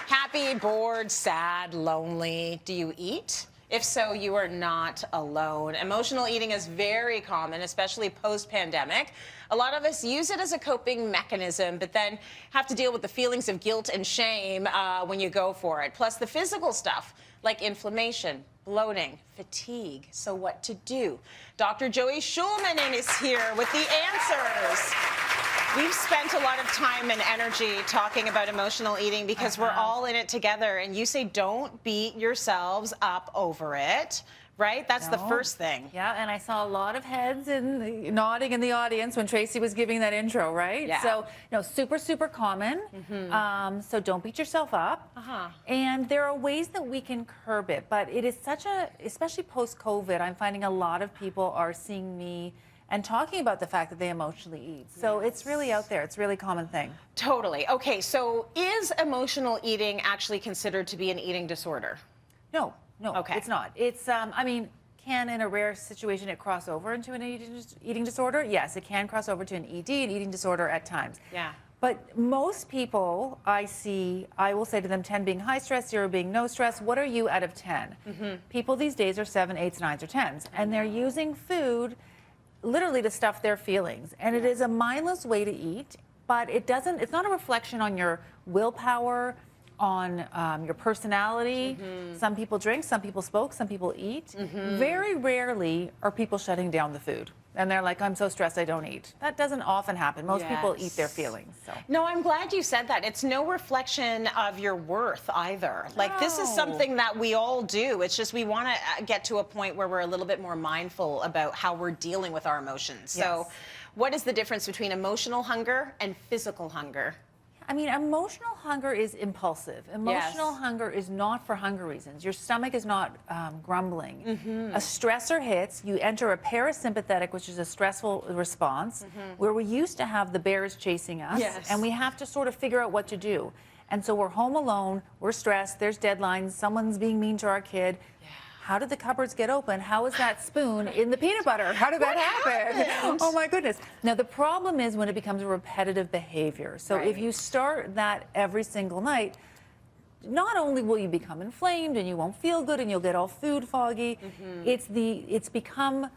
Happy, bored, sad, lonely. Do you eat? If so, you are not alone. Emotional eating is very common, especially post-pandemic. A lot of us use it as a coping mechanism, but then have to deal with the feelings of guilt and shame when you go for it. Plus the physical stuff like inflammation, bloating, fatigue. So what to do? Dr. Joey Shulman is here with the answers. We've spent a lot of time and energy talking about emotional eating because we're all in it together. And you say don't beat yourselves up over it, right? That's the first thing. Yeah, and I saw a lot of heads nodding in the audience when Tracy was giving that intro, right? Yeah. So, super, super common. So don't beat yourself up. And there are ways that we can curb it. But it is especially post-COVID, I'm finding a lot of people are seeing me and talking about the fact that they emotionally eat. So it's really out there. It's a really common thing. Totally. Okay, so is emotional eating actually considered to be an eating disorder? No, it's not. It's, I mean, can in a rare situation it cross over into an eating disorder? Yes, it can cross over to an ED, an eating disorder at times. Yeah. But most people I see, I will say to them 10 being high stress, 0 being no stress. What are you out of 10? People these days are 7, 8s, 9s, or 10s. And they're using food literally to stuff their feelings. And it is a mindless way to eat, but it's not a reflection on your willpower, on your personality. Some people drink, some people smoke, some people eat. Very rarely are people shutting down the food. And they're like, I'm so stressed, I don't eat. That doesn't often happen. Most people eat their feelings. So. No, I'm glad you said that. It's no reflection of your worth either. Like, this is something that we all do. It's just we want to get to a point where we're a little bit more mindful about how we're dealing with our emotions. So what is the difference between emotional hunger and physical hunger? I mean, emotional hunger is impulsive. Emotional hunger is not for hunger reasons. Your stomach is not grumbling. A stressor hits, you enter a parasympathetic, which is a stressful response, where we used to have the bears chasing us, and we have to sort of figure out what to do. And so we're home alone, we're stressed, there's deadlines, someone's being mean to our kid. How did the cupboards get open? How is that spoon in the peanut butter? How did that happen? Oh my goodness. Now the problem is when it becomes a repetitive behavior. So if you start that every single night, not only will you become inflamed and you won't feel good and you'll get all food foggy, it's become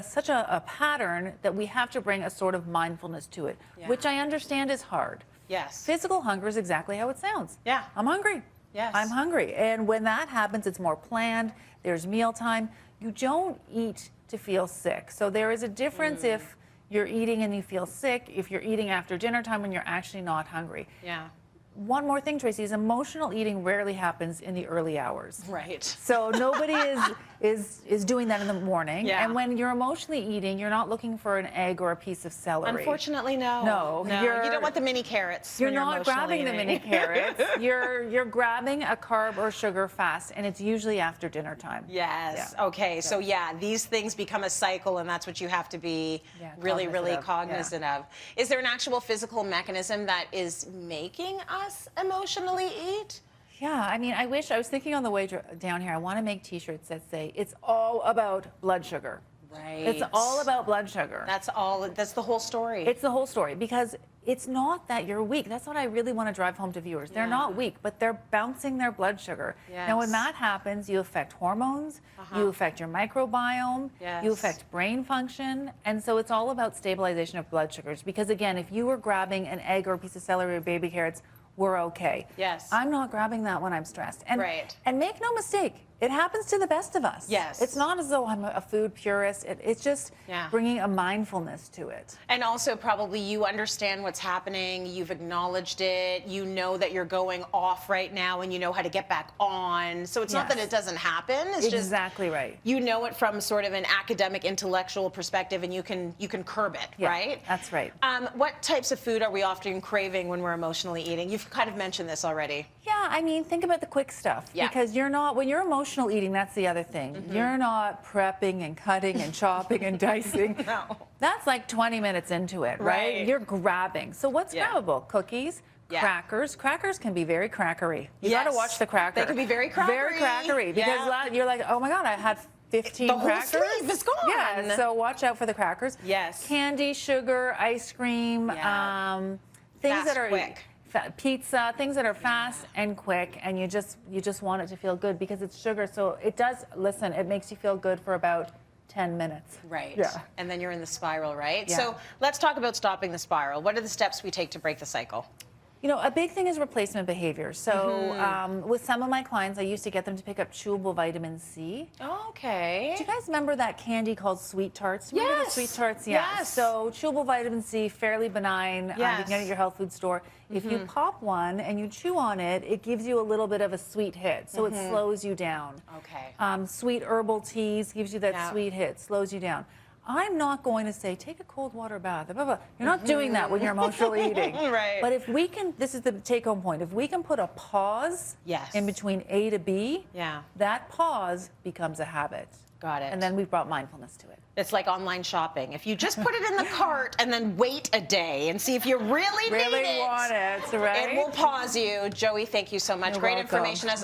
such a pattern that we have to bring a sort of mindfulness to it, which I understand is hard. Physical hunger is exactly how it sounds. I'm hungry. I'm hungry. And when that happens, it's more planned. There's mealtime. You don't eat to feel sick. So there is a difference if you're eating and you feel sick, if you're eating after dinner time when you're actually not hungry. One more thing, Tracy, is emotional eating rarely happens in the early hours. So nobody is doing that in the morning. And when you're emotionally eating, you're not looking for an egg or a piece of celery. Unfortunately, no. You don't want the mini carrots. You're not grabbing the mini carrots. You're grabbing a carb or sugar fast, and it's usually after dinner time. Okay. So these things become a cycle, and that's what you have to be really cognizant of. Is there an actual physical mechanism that is making us emotionally eat? I mean, I was thinking on the way down here, I want to make t-shirts that say, it's all about blood sugar. It's all about blood sugar. That's the whole story. It's the whole story, because it's not that you're weak. That's what I really want to drive home to viewers. They're not weak, but they're bouncing their blood sugar. Now, when that happens, you affect hormones, you affect your microbiome, you affect brain function, and so it's all about stabilization of blood sugars. Because again, if you were grabbing an egg or a piece of celery or baby carrots, we're okay. I'm not grabbing that when I'm stressed. And make no mistake, it happens to the best of us. It's not as though I'm a food purist. It's just bringing a mindfulness to it. And also probably you understand what's happening. You've acknowledged it. You know that you're going off right now and you know how to get back on. So it's not that it doesn't happen. It's just you know it from sort of an academic, intellectual perspective, and you can curb it, right? That's right. What types of food are we often craving when we're emotionally eating? You've kind of mentioned this already. I mean, think about the quick stuff. Because when you're emotional eating, that's the other thing. You're not prepping and cutting and chopping and dicing. That's like 20 minutes into it, right? You're grabbing. So what's grabbable? Cookies, crackers. Crackers can be very crackery. You got to watch the cracker. They can be very crackery. Very crackery. Because you're like, oh my God, I had 15 crackers. The whole sleeve is gone. So watch out for the crackers. Candy, sugar, ice cream, things that are quick. pizza, things that are fast and quick, and you just want it to feel good because it's sugar. So it does, listen, it makes you feel good for about 10 minutes. Right. Yeah. And then you're in the spiral, right? Yeah. So let's talk about stopping the spiral. What are the steps we take to break the cycle? You know, a big thing is replacement behavior. So with some of my clients, I used to get them to pick up chewable vitamin C. Okay. Do you guys remember that candy called Sweet Tarts? Remember Yes. the Sweet Tarts? Yeah. Yes. So chewable vitamin C, fairly benign. You can get it at your health food store. If you pop one and you chew on it, it gives you a little bit of a sweet hit. So it slows you down. Okay. Sweet herbal teas gives you that sweet hit, slows you down. I'm not going to say, take a cold water bath, blah, blah. You're not doing that when you're emotional eating. Right. But if we can, this is the take-home point, if we can put a pause in between A to B, that pause becomes a habit. Got it. And then we've brought mindfulness to it. It's like online shopping. If you just put it in the cart and then wait a day and see if you really need it, want it, right? it will pause you. Joey, thank you so much. You're Great welcome. information as